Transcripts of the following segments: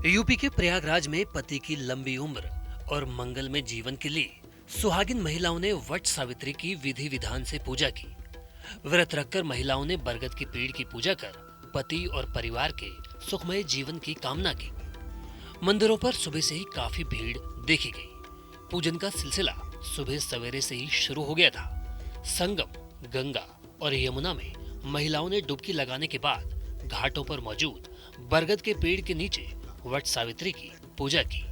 UP के प्रयागराज में पति की लंबी उम्र और मंगलमय जीवन के लिए सुहागिन महिलाओं ने वट सावित्री की विधि विधान से पूजा की। व्रत रखकर महिलाओं ने बरगद की पेड़ की पूजा कर पति और परिवार के सुखमय जीवन की कामना की। मंदिरों पर सुबह से ही काफी भीड़ देखी गई। पूजन का सिलसिला सुबह सवेरे से ही शुरू हो गया था। संगम गंगा और यमुना में महिलाओं ने डुबकी लगाने के बाद घाटों पर मौजूद बरगद के पेड़ के नीचे वट सावित्री की पूजा की।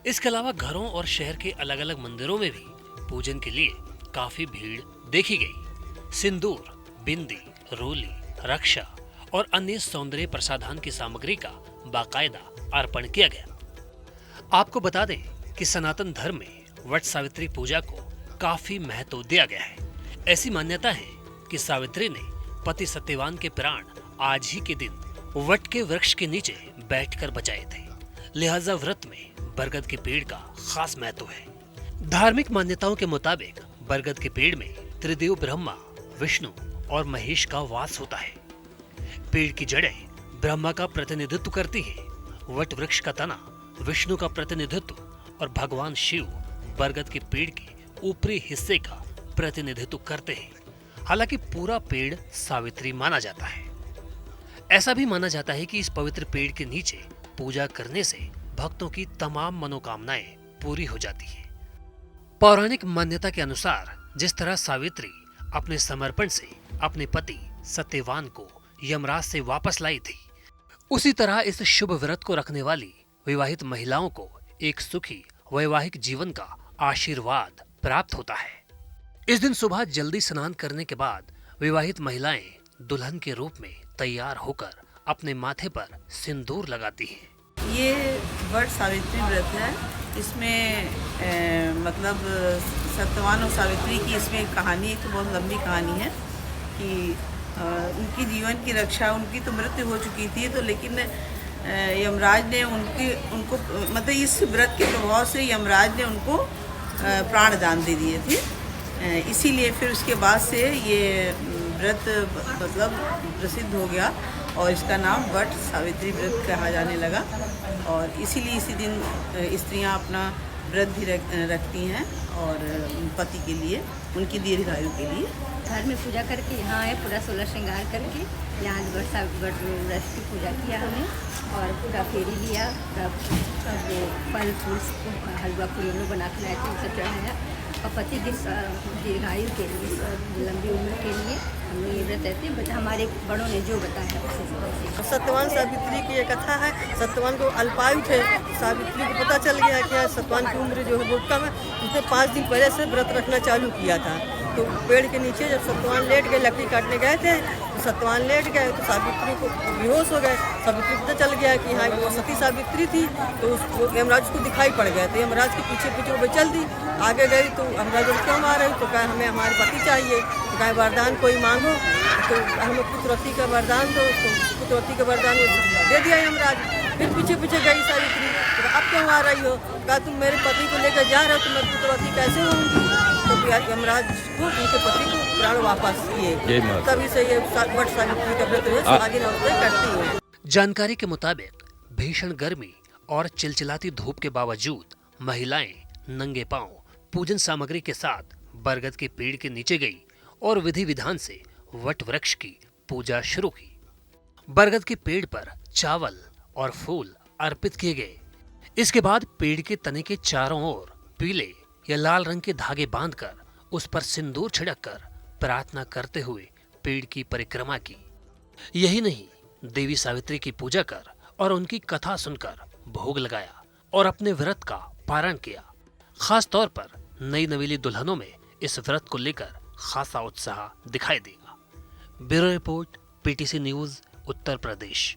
इसके अलावा घरों और शहर के अलग अलग मंदिरों में भी पूजन के लिए काफी भीड़ देखी गई। सिंदूर, बिंदी, रोली, रक्षा और अन्य सौंदर्य प्रसाधन की सामग्री का बाकायदा अर्पण किया गया। आपको बता दें कि सनातन धर्म में वट सावित्री पूजा को काफी महत्व दिया गया है। ऐसी मान्यता है कि सावित्री ने पति सत्यवान के प्राण आज ही के दिन वट के वृक्ष के नीचे बैठकर बचाए थे। लिहाजा व्रत में बरगद के पेड़ का खास महत्व है। धार्मिक मान्यताओं के मुताबिक बरगद के पेड़ में त्रिदेव ब्रह्मा, विष्णु और महेश का वास होता है। पेड़ की जड़ें ब्रह्मा का प्रतिनिधित्व करती हैं, वट वृक्ष का तना विष्णु का प्रतिनिधित्व और भगवान शिव बरगद के पेड़ के ऊपरी हिस्से का प्रतिनिधित्व करते हैं। हालांकि पूरा पेड़ सावित्री माना जाता है। ऐसा भी माना जाता है कि इस पवित्र पेड़ के नीचे पूजा करने से भक्तों की तमाम मनोकामनाएं पूरी हो जाती हैं। पौराणिक मान्यता के अनुसार जिस तरह सावित्री अपने समर्पण से अपने पति सत्यवान को यमराज से वापस लाई थी, उसी तरह इस शुभ व्रत को रखने वाली विवाहित महिलाओं को एक सुखी वैवाहिक जीवन का आशीर्वाद प्राप्त होता है। इस दिन सुबह जल्दी स्नान करने के बाद विवाहित महिलाएं दुल्हन के रूप में तैयार होकर अपने माथे पर सिंदूर लगाती हैं। ये वट सावित्री व्रत है। इसमें मतलब सत्यवान और सावित्री की इसमें कहानी एक बहुत लंबी कहानी है कि उनकी जीवन की रक्षा, उनकी तो मृत्यु हो चुकी थी, तो लेकिन यमराज ने उनको मतलब इस व्रत के प्रभाव से यमराज ने उनको प्राण दान दे दिए थे। इसीलिए फिर उसके बाद से ये व्रत मतलब प्रसिद्ध हो गया और इसका नाम वट सावित्री व्रत कहा जाने लगा। और इसीलिए इसी दिन स्त्रियां अपना व्रत भी रखती हैं और पति के लिए, उनकी दीर्घायु के लिए। घर में पूजा करके यहाँ आए, पूरा 16 श्रृंगार करके यहाँ वट व्रत की पूजा किया हमने और पूरा फेरी लिया। सब फल फूल हलवा पूरी हम लोग बना के लाए थे, उसे चढ़ाया और पति की दीर्घायु के लिए, लंबी उम्र के लिए हम लोग ये व्रत रहते हैं। हमारे बड़ों ने जो बताया उसे। सत्यवान सावित्री की ये कथा है। सत्यवान को अल्पायु थे, सावित्री को पता चल गया कि सत्यवान की उम्र जो है वो कम है। उसने 5 दिन पहले से व्रत रखना चालू किया था। तो पेड़ के नीचे जब सत्यवान लेट गए, लकड़ी काटने गए थे, तो सत्यवान लेट गए तो सावित्री को बेहोश हो गए। सावित्री को पता चल गया कि हाँ वो सती सावित्री थी, तो उसको यमराज को दिखाई पड़ गए। तो यमराज के पीछे पीछे वो चल दी, आगे गई तो यमराज क्यों आ रही, तो कहा हमें हमारे पति चाहिए। तो कहा वरदान कोई मांगो, तो हमें पुत्रवती का वरदान दो। तो पुत्रवती का वरदान दे दिया यमराज। फिर पीछे पीछे गई सावित्री, तो अब क्यों आ रही हो? कहा तुम मेरे पति को लेकर जा रहे हो, तो मैं पुत्रवती कैसे होंगी? तो यमराज को उनके पति को प्राण वापस किए। तभी से ये वट सावित्री का व्रत आगे करती है। जानकारी के मुताबिक भीषण गर्मी और चिलचिलाती धूप के बावजूद महिलाएं नंगे पांव पूजन सामग्री के साथ बरगद के पेड़ के नीचे गई और विधि विधान से वट वृक्ष की पूजा शुरू की। बरगद के पेड़ पर चावल और फूल अर्पित किए गए। इसके बाद पेड़ के तने के चारों ओर पीले या लाल रंग के धागे बांधकर उस पर सिंदूर छिड़ककर प्रार्थना करते हुए पेड़ की परिक्रमा की। यही नहीं, देवी सावित्री की पूजा कर और उनकी कथा सुनकर भोग लगाया और अपने व्रत का पारण किया। खास तौर पर नई नवेली दुल्हनों में इस व्रत को लेकर खासा उत्साह दिखाई देगा। Bureau report, PTC news, Uttar Pradesh.